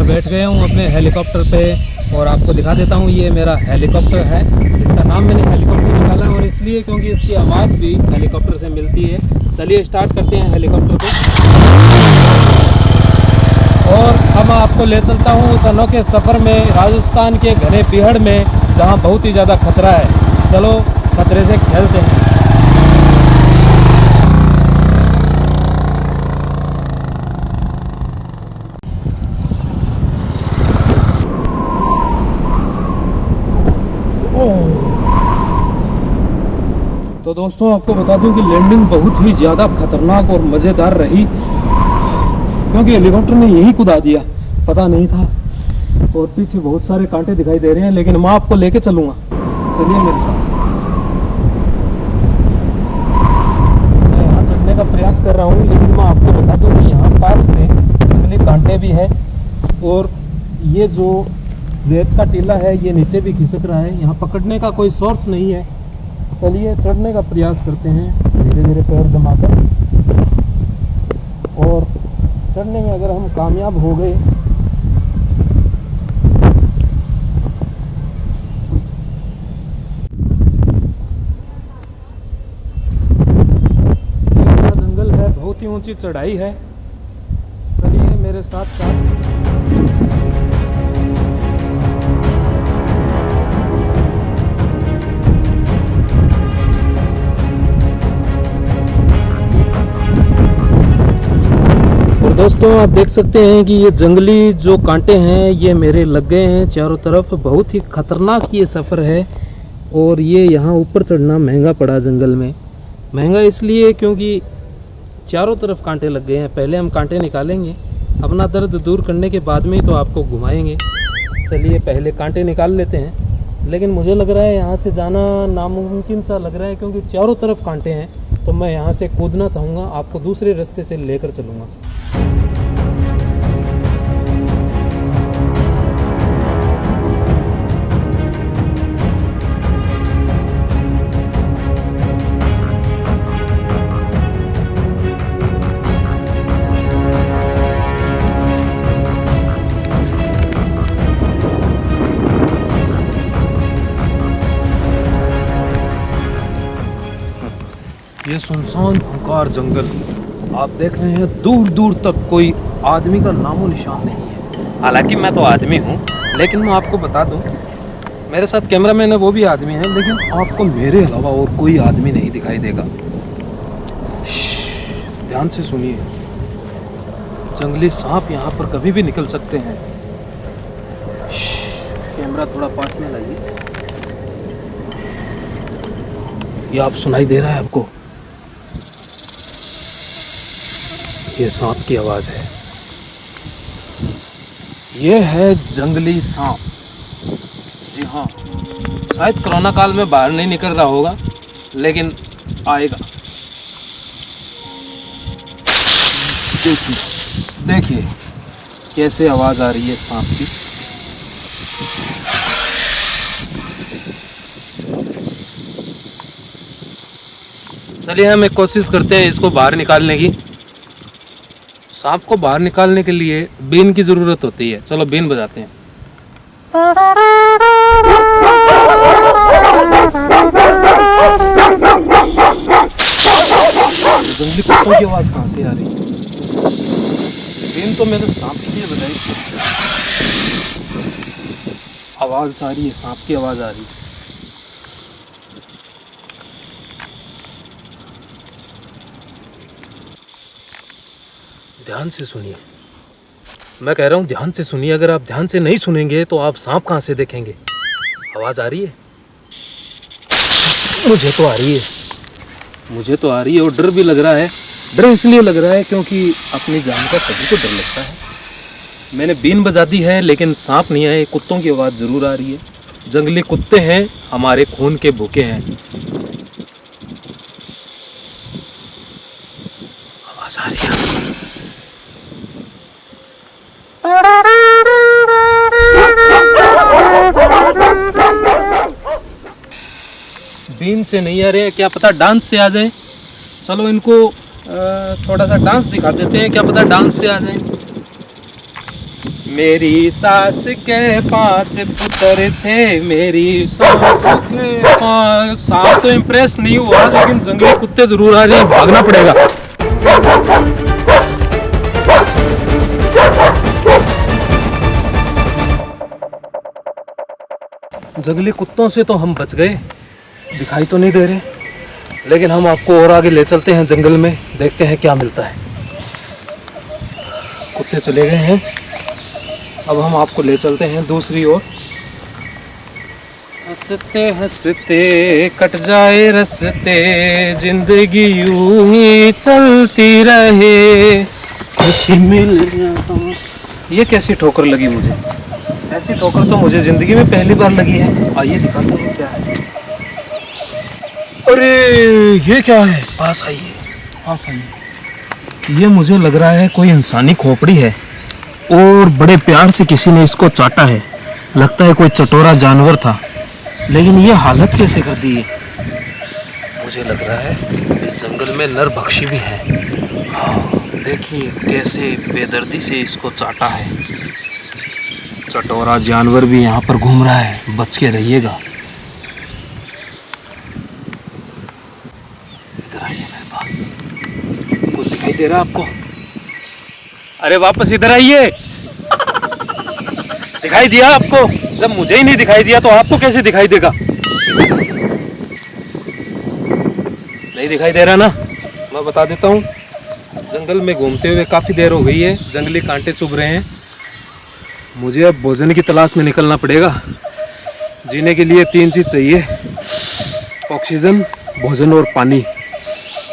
बैठ गया हूँ अपने हेलीकॉप्टर पे और आपको दिखा देता हूँ। ये मेरा हेलीकॉप्टर है। इसका नाम मैंने हेलीकॉप्टर निकाला है और इसलिए क्योंकि इसकी आवाज़ भी हेलीकॉप्टर से मिलती है। चलिए स्टार्ट करते हैं हेलीकॉप्टर को। और अब आपको ले चलता हूँ उस अनोखे सफ़र में राजस्थान के घने बिहड़ में, जहाँ बहुत ही ज़्यादा खतरा है। चलो खतरे से खेलते हैं। तो दोस्तों आपको बता दूं कि लैंडिंग बहुत ही ज़्यादा खतरनाक और मज़ेदार रही, क्योंकि हेलीकॉप्टर ने यही कुदा दिया, पता नहीं था। और पीछे बहुत सारे कांटे दिखाई दे रहे हैं, लेकिन मैं आपको लेके चलूँगा। चलिए मेरे साथ। मैं यहाँ चढ़ने का प्रयास कर रहा हूँ, लेकिन मैं आपको बता दूँ कि यहाँ पास में जंगली कांटे भी हैं और ये जो रेत का टीला है ये नीचे भी खिसक रहा है। यहाँ पकड़ने का कोई सोर्स नहीं है। चलिए चढ़ने का प्रयास करते हैं धीरे धीरे पैर जमाकर, और चढ़ने में अगर हम कामयाब हो गए जंगल है, बहुत ही ऊंची चढ़ाई है। चलिए मेरे साथ साथ। दोस्तों आप देख सकते हैं कि ये जंगली जो कांटे हैं ये मेरे लग गए हैं चारों तरफ। बहुत ही खतरनाक ये सफ़र है और ये यहाँ ऊपर चढ़ना महंगा पड़ा जंगल में। महंगा इसलिए क्योंकि चारों तरफ कांटे लग गए हैं। पहले हम कांटे निकालेंगे, अपना दर्द दूर करने के बाद में ही तो आपको घुमाएंगे। चलिए पहले कांटे निकाल लेते हैं, लेकिन मुझे लग रहा है यहाँ से जाना नामुमकिन सा लग रहा है, क्योंकि चारों तरफ कांटे हैं। तो मैं यहाँ से कूदना चाहूँगा, आपको दूसरे रास्ते से लेकर चलूँगा। ये सुनसान खूंखार जंगल आप देख रहे हैं, दूर दूर तक कोई आदमी का नामो निशान नहीं है। हालांकि मैं तो आदमी हूँ, लेकिन मैं आपको बता दूँ मेरे साथ कैमरामैन है, वो भी आदमी है, लेकिन आपको मेरे अलावा और कोई आदमी नहीं दिखाई देगा। ध्यान से सुनिए, जंगली सांप यहाँ पर कभी भी निकल सकते हैं। कैमरा थोड़ा पास में लाइए। ये आप सुनाई दे रहा है आपको? ये सांप की आवाज़ है। ये है जंगली सांप। जी हाँ, शायद कोरोना काल में बाहर नहीं निकल रहा होगा, लेकिन आएगा। देखिए कैसे आवाज़ आ रही है सांप की। चलिए हम एक कोशिश करते हैं इसको बाहर निकालने की। सांप को बाहर निकालने के लिए बीन की ज़रूरत होती है। चलो बीन बजाते हैं। जंगली कुत्तों की आवाज़ कहाँ से आ रही है? बीन तो मैंने सांप के लिए बजाई, आवाज़ आ रही है, सांप की आवाज़ आ रही है। ध्यान से सुनिए, मैं कह रहा हूँ ध्यान से सुनिए। अगर आप ध्यान से नहीं सुनेंगे तो आप सांप कहाँ से देखेंगे? आवाज़ आ रही है? मुझे तो आ रही है, मुझे तो आ रही है और डर भी लग रहा है। डर इसलिए लग रहा है क्योंकि अपनी जान का सभी को डर लगता है। मैंने बीन बजा दी है, लेकिन सांप नहीं आए। कुत्तों की आवाज़ ज़रूर आ रही है। जंगली कुत्ते हैं, हमारे खून के भूखे हैं। आवाज़ आ रही है। बीन से नहीं आ रहे हैं, क्या पता डांस से आ जाए। चलो इनको थोड़ा सा डांस दिखा देते हैं, क्या पता डांस से आ जाए। मेरी सास के 5 पुत्र थे, मेरी सास के 5। सांप तो इम्प्रेस नहीं हुआ, लेकिन जंगली कुत्ते जरूर आ रहे हैं, भागना पड़ेगा। जंगली कुत्तों से तो हम बच गए, दिखाई तो नहीं दे रहे, लेकिन हम आपको और आगे ले चलते हैं जंगल में, देखते हैं क्या मिलता है। कुत्ते चले गए हैं, अब हम आपको ले चलते हैं दूसरी ओर। हंसते हंसते कट जाए रस्ते, जिंदगी यूं ही चलती रहे, खुशी मिल जाए। ये कैसी ठोकर लगी मुझे? ऐसी ठोकर तो मुझे जिंदगी में पहली बार लगी है। आइए दिखाता हूँ क्या है। अरे ये क्या है? पास आइए, पास आइए। ये मुझे लग रहा है कोई इंसानी खोपड़ी है और बड़े प्यार से किसी ने इसको चाटा है। लगता है कोई चटोरा जानवर था, लेकिन ये हालत कैसे कर दी है? मुझे लग रहा है इस जंगल में नरभक्षी भी है। हाँ, देखिए कैसे बेदर्दी से इसको चाटा है। चटोरा जानवर भी यहाँ पर घूम रहा है, बच के रहिएगा। इधर आइए मेरे पास, कुछ दिखाई दे रहा है आपको? अरे वापस इधर आइए। दिखाई दिया आपको? जब मुझे ही नहीं दिखाई दिया तो आपको कैसे दिखाई देगा? नहीं दिखाई दे रहा ना? मैं बता देता हूँ, जंगल में घूमते हुए काफ़ी देर हो गई है, जंगली कांटे चुभ रहे हैं। मुझे अब भोजन की तलाश में निकलना पड़ेगा। जीने के लिए 3 चीज़ चाहिए, ऑक्सीजन, भोजन और पानी।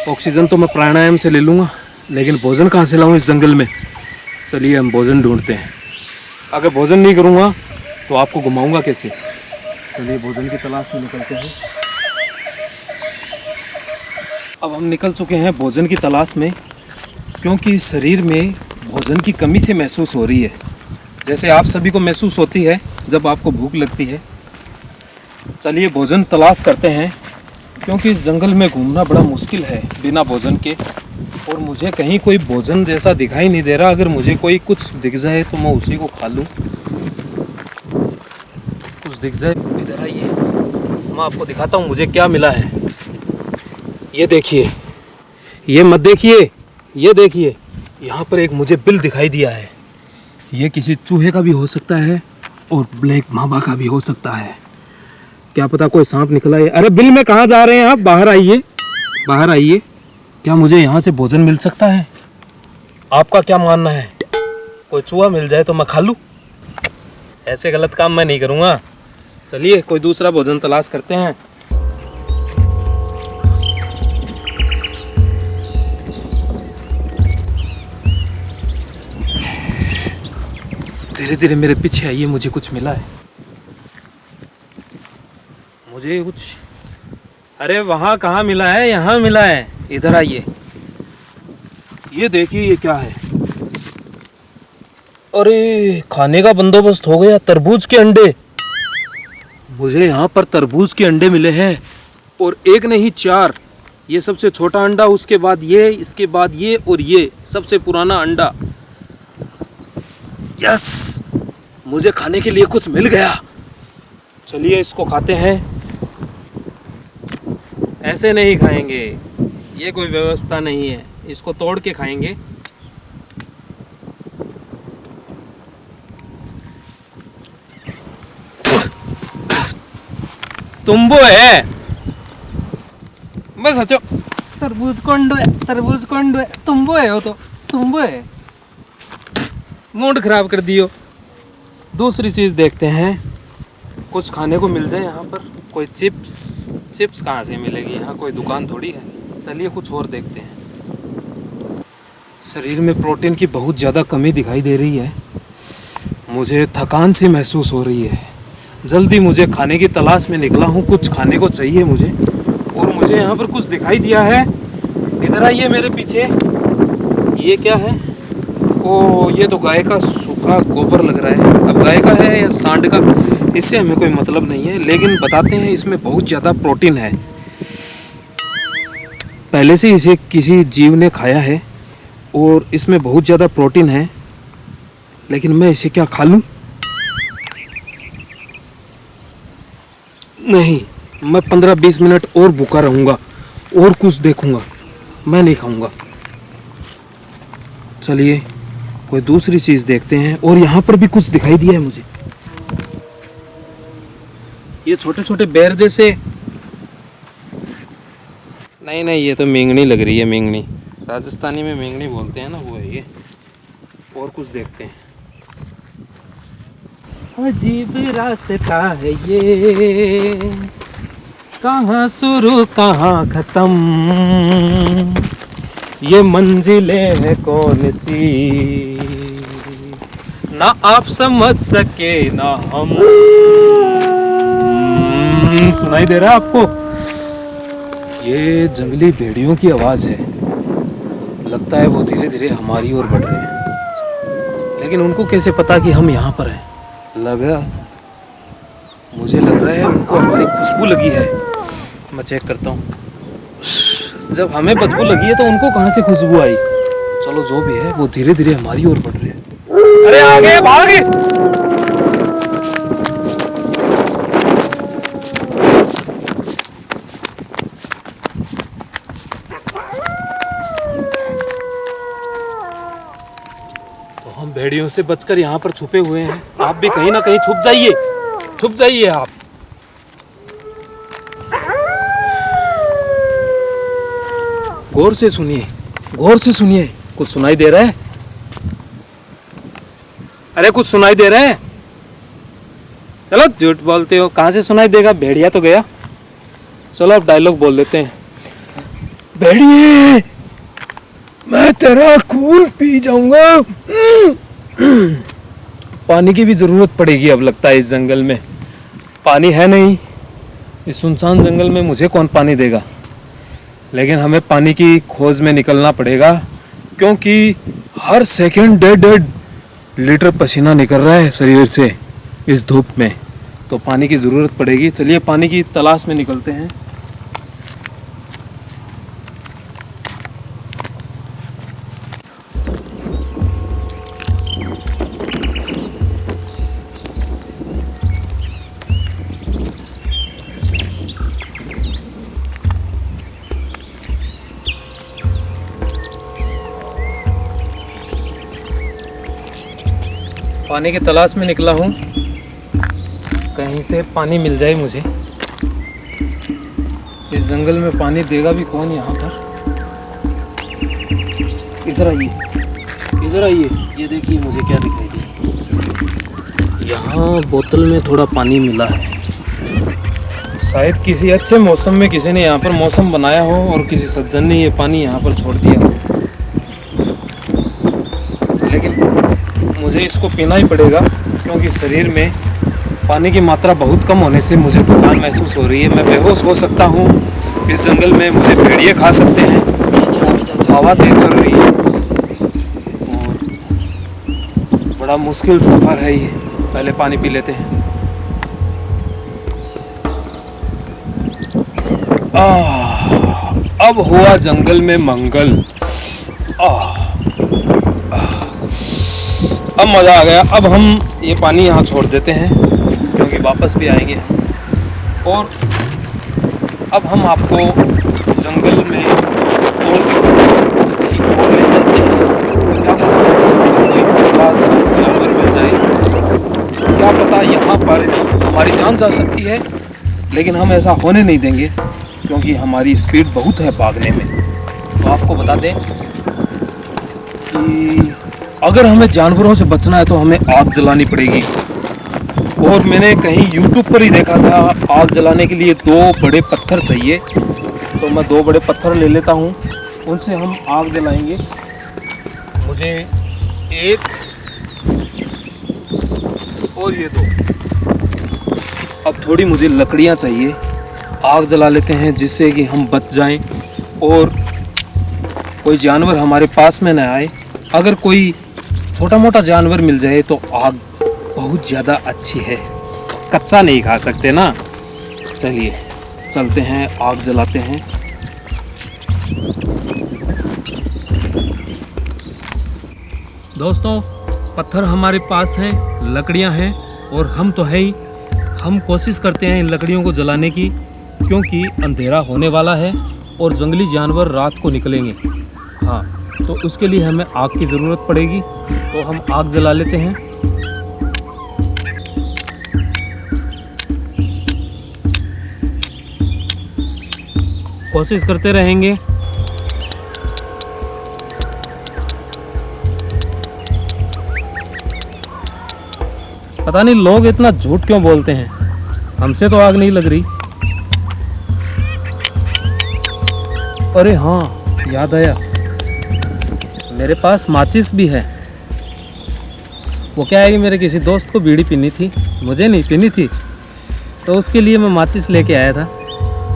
ऑक्सीजन तो मैं प्राणायाम से ले लूँगा, लेकिन भोजन कहाँ से लाऊँ इस जंगल में? चलिए हम भोजन ढूंढते हैं। अगर भोजन नहीं करूँगा तो आपको घुमाऊँगा कैसे? चलिए भोजन की तलाश में निकलते हैं। अब हम निकल चुके हैं भोजन की तलाश में, क्योंकि शरीर में भोजन की कमी से महसूस हो रही है, जैसे आप सभी को महसूस होती है जब आपको भूख लगती है। चलिए भोजन तलाश करते हैं, क्योंकि इस जंगल में घूमना बड़ा मुश्किल है बिना भोजन के, और मुझे कहीं कोई भोजन जैसा दिखाई नहीं दे रहा। अगर मुझे कोई कुछ दिख जाए तो मैं उसी को खा लूँ। कुछ दिख जाए, इधर आइए, मैं आपको दिखाता हूँ मुझे क्या मिला है। ये देखिए, ये मत देखिए, ये देखिए, यहाँ पर एक मुझे बिल दिखाई दिया है। ये किसी चूहे का भी हो सकता है और ब्लैक मामा का भी हो सकता है, क्या पता कोई सांप निकला है। अरे बिल में कहाँ जा रहे हैं आप? बाहर आइए, बाहर आइए। क्या मुझे यहाँ से भोजन मिल सकता है? आपका क्या मानना है? कोई चूहा मिल जाए तो मैं खा लूँ? ऐसे गलत काम मैं नहीं करूँगा। चलिए कोई दूसरा भोजन तलाश करते हैं। धीरे धीरे मेरे पीछे आइए, मुझे कुछ मिला है, मुझे कुछ। अरे वहाँ कहाँ मिला है? यहाँ मिला है, इधर आइए। ये देखिए ये क्या है? अरे खाने का बंदोबस्त हो गया। तरबूज के अंडे, मुझे यहाँ पर तरबूज के अंडे मिले हैं, और एक नहीं 4। ये सबसे छोटा अंडा, उसके बाद ये, इसके बाद ये, और ये सबसे पुराना अंडा। यस, मुझे खाने के लिए कुछ मिल गया। चलिए इसको खाते हैं। ऐसे नहीं खाएंगे, ये कोई व्यवस्था नहीं है, इसको तोड़ के खाएंगे। तुम्बो है बस। अच्छा तरबूज कोंडो है, तरबूज कोंडो है, तुम्बो है, वो तो तुम्बो है। मूड खराब कर दियो। दूसरी चीज़ देखते हैं, कुछ खाने को मिल जाए यहाँ पर। कोई चिप्स कहाँ से मिलेगी? यहाँ कोई दुकान थोड़ी है। चलिए कुछ और देखते हैं। शरीर में प्रोटीन की बहुत ज़्यादा कमी दिखाई दे रही है, मुझे थकान सी महसूस हो रही है। जल्दी मुझे खाने की तलाश में निकला हूँ, कुछ खाने को चाहिए मुझे, और मुझे यहाँ पर कुछ दिखाई दिया है। इधर आइए मेरे पीछे। ये क्या है? ओ, ये तो गाय का सूखा गोबर लग रहा है। अब गाय का है या सांड का, इससे हमें कोई मतलब नहीं है, लेकिन बताते हैं इसमें बहुत ज़्यादा प्रोटीन है। पहले से इसे किसी जीव ने खाया है और इसमें बहुत ज़्यादा प्रोटीन है। लेकिन मैं इसे क्या खा लूं? नहीं, मैं 15-20 मिनट और भूखा रहूंगा और कुछ देखूंगा, मैं नहीं खाऊंगा। चलिए कोई दूसरी चीज देखते हैं। और यहाँ पर भी कुछ दिखाई दिया है मुझे, ये छोटे छोटे बेर जैसे। नहीं, ये तो मेंगनी लग रही है, मेंगनी। राजस्थानी में मेंगनी बोलते हैं ना, वो है ये। और कुछ देखते हैं। अजीब रास्ता है ये, कहाँ शुरू कहाँ खत्म, ये मंजिलें है कौन सी, ना आप समझ सके ना हम। सुनाई दे रहा है आपको? ये जंगली भेड़ियों की आवाज है। लगता है वो धीरे धीरे हमारी ओर बढ़ रहे हैं, लेकिन उनको कैसे पता कि हम यहाँ पर हैं? मुझे लग रहा है उनको हमारी खुशबू लगी है। मैं चेक करता हूँ। जब हमें बदबू लगी है तो उनको कहाँ से खुशबू आई? चलो जो भी है, वो धीरे धीरे हमारी ओर बढ़ रहे हैं। अरे आगे भागे! तो हम भेड़ियों से बचकर यहाँ पर छुपे हुए हैं। आप भी कहीं ना कहीं छुप जाइए, छुप जाइए आप। गौर से सुनिए, गौर से सुनिए। कुछ सुनाई दे रहा है? अरे कुछ सुनाई दे रहा है? चलो, झूठ बोलते हो, कहाँ से सुनाई देगा? भेड़िया तो गया। चलो अब डायलॉग बोल देते हैं। भेड़िए, मैं तेरा खून पी जाऊंगा। पानी की भी जरूरत पड़ेगी अब, लगता है इस जंगल में पानी है नहीं। इस सुनसान जंगल में मुझे कौन पानी देगा? लेकिन हमें पानी की खोज में निकलना पड़ेगा, क्योंकि हर सेकंड 1.5 लीटर पसीना निकल रहा है शरीर से इस धूप में, तो पानी की ज़रूरत पड़ेगी। चलिए पानी की तलाश में निकलते हैं। पानी की तलाश में निकला हूँ, कहीं से पानी मिल जाए मुझे। इस जंगल में पानी देगा भी कौन यहाँ पर? इधर आइए, इधर आइए, ये देखिए मुझे क्या दिखाई दे। यहाँ बोतल में थोड़ा पानी मिला है। शायद किसी अच्छे मौसम में किसी ने यहाँ पर मौसम बनाया हो और किसी सज्जन ने ये पानी यहाँ पर छोड़ दिया हो, लेकिन मुझे इसको पीना ही पड़ेगा, क्योंकि शरीर में पानी की मात्रा बहुत कम होने से मुझे थकान महसूस हो रही है। मैं बेहोश हो सकता हूँ इस जंगल में, मुझे भेड़िए खा सकते हैं। हवा तेज चल रही है और बड़ा मुश्किल सफ़र है ये। पहले पानी पी लेते हैं। अब हुआ जंगल में मंगल। अब मज़ा आ गया। अब हम ये पानी यहाँ छोड़ देते हैं, क्योंकि वापस भी आएंगे। और अब हम आपको जंगल में और ले चलते हैं। क्या पता कोई जानवर मिल जाए, क्या पता यहाँ पर हमारी जान जा सकती है, लेकिन हम ऐसा होने नहीं देंगे, क्योंकि हमारी स्पीड बहुत है भागने में। तो आपको बता दें कि अगर हमें जानवरों से बचना है तो हमें आग जलानी पड़ेगी। और मैंने कहीं YouTube पर ही देखा था, आग जलाने के लिए 2 बड़े पत्थर चाहिए। तो मैं 2 बड़े पत्थर ले लेता हूँ, उनसे हम आग जलाएंगे। मुझे 1 और ये 2। अब थोड़ी मुझे लकड़ियाँ चाहिए, आग जला लेते हैं जिससे कि हम बच जाएं और कोई जानवर हमारे पास में न आए। अगर कोई छोटा मोटा जानवर मिल जाए तो आग बहुत ज़्यादा अच्छी है, कच्चा नहीं खा सकते ना। चलिए चलते हैं, आग जलाते हैं। दोस्तों पत्थर हमारे पास हैं, लकड़ियां हैं और हम तो है ही। हम कोशिश करते हैं इन लकड़ियों को जलाने की, क्योंकि अंधेरा होने वाला है और जंगली जानवर रात को निकलेंगे। हाँ, तो उसके लिए हमें आग की ज़रूरत पड़ेगी, तो हम आग जला लेते हैं। कोशिश करते रहेंगे। पता नहीं लोग इतना झूठ क्यों बोलते हैं, हमसे तो आग नहीं लग रही। अरे हाँ, याद आया, मेरे पास माचिस भी है। वो क्या है कि मेरे किसी दोस्त को बीड़ी पीनी थी, मुझे नहीं पीनी थी, तो उसके लिए मैं माचिस लेके आया था।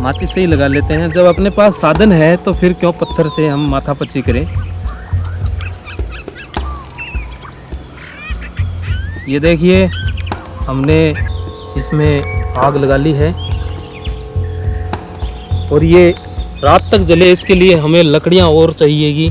माचिस से ही लगा लेते हैं। जब अपने पास साधन है तो फिर क्यों पत्थर से हम माथापच्ची करें। ये देखिए, हमने इसमें आग लगा ली है और ये रात तक जले, इसके लिए हमें लकड़ियां और चाहिएगी।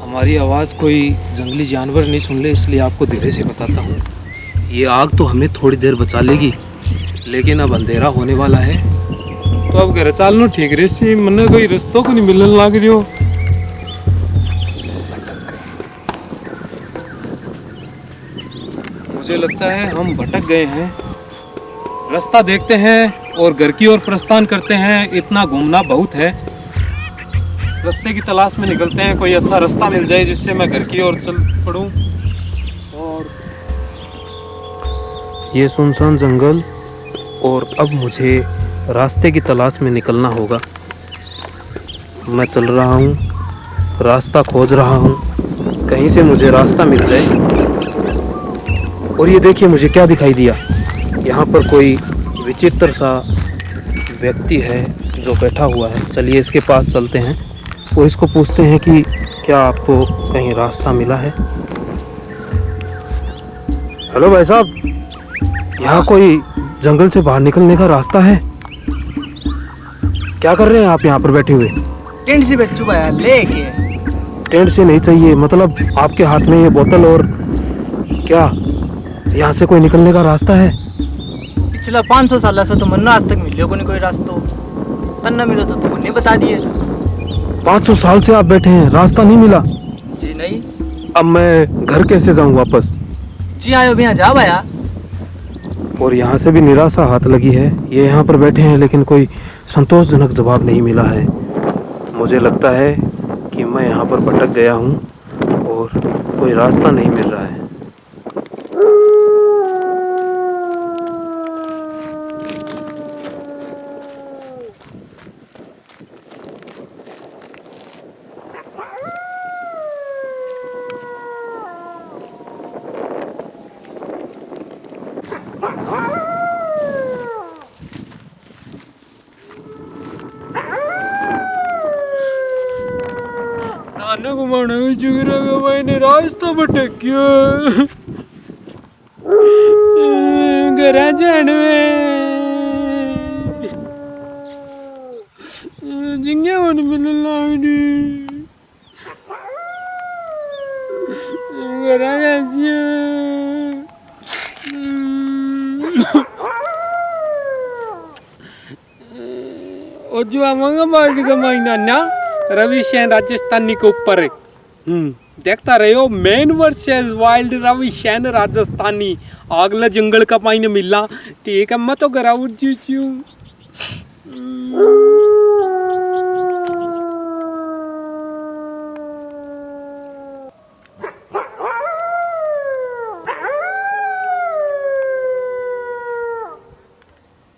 हमारी आवाज़ कोई जंगली जानवर नहीं सुन ले, इसलिए आपको धीरे से बताता हूँ। ये आग तो हमें थोड़ी देर बचा लेगी, लेकिन अब अंधेरा होने वाला है, तो अब घर चालनो ठीक रहे सी। मने कोई रस्तों को नहीं मिलने लग रही हो। मुझे लगता है हम भटक गए हैं। रास्ता देखते हैं और घर की ओर प्रस्थान करते हैं। इतना घूमना बहुत है, रास्ते की तलाश में निकलते हैं। कोई अच्छा रास्ता मिल जाए जिससे मैं घर की ओर चल पड़ूं। और ये सुनसान जंगल, और अब मुझे रास्ते की तलाश में निकलना होगा। मैं चल रहा हूँ, रास्ता खोज रहा हूँ, कहीं से मुझे रास्ता मिल जाए। और ये देखिए, मुझे क्या दिखाई दिया। यहाँ पर कोई विचित्र सा व्यक्ति है जो बैठा हुआ है। चलिए इसके पास चलते हैं और इसको पूछते हैं कि क्या आपको कहीं रास्ता मिला है। हेलो भाई साहब, यहाँ कोई जंगल से बाहर निकलने का रास्ता है? क्या कर रहे हैं आप यहाँ पर बैठे हुए? टेंट से बच्चू भाया लेके। टेंट से नहीं चाहिए, मतलब आपके हाथ में ये बोतल, और क्या यहाँ से कोई निकलने का रास्ता है? पिछला 500 साल से तो मन आज तक मिले को नहीं कोई रास्ता। तन्ना मिला तो तुमने नहीं बता दिए। 500 साल से आप बैठे हैं, रास्ता नहीं मिला? जी नहीं। अब मैं घर कैसे जाऊँ वापस? जी आयो भैया जा भाया। और यहाँ से भी निराशा हाथ लगी है। ये यहाँ पर बैठे हैं लेकिन कोई संतोषजनक जवाब नहीं मिला है। मुझे लगता है कि मैं यहाँ पर भटक गया हूँ और कोई रास्ता नहीं मिल रहा है। खाना घुमाना भी चुगरा का मैंने रास्ता भटक गया। घर जाने जिंगे मन मिलना घर और जो आवांगा बाज का महीना ना रवि सैन राजस्थानी के ऊपर है। देखता रहे हो, man versus wild Ravi Sain Rajasthani. अगला जंगल का पानी मिलना ठीक है। मैं तो घर आऊँ।